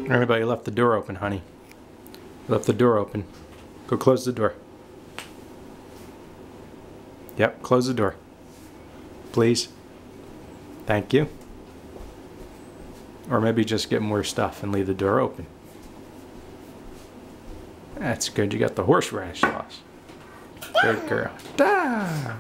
Everybody left the door open, honey. Left the door open. Go close the door. Yep, close the door. Please. Thank you. Or maybe just get more stuff and leave the door open. That's good. You got the horseradish sauce. Good girl. Da!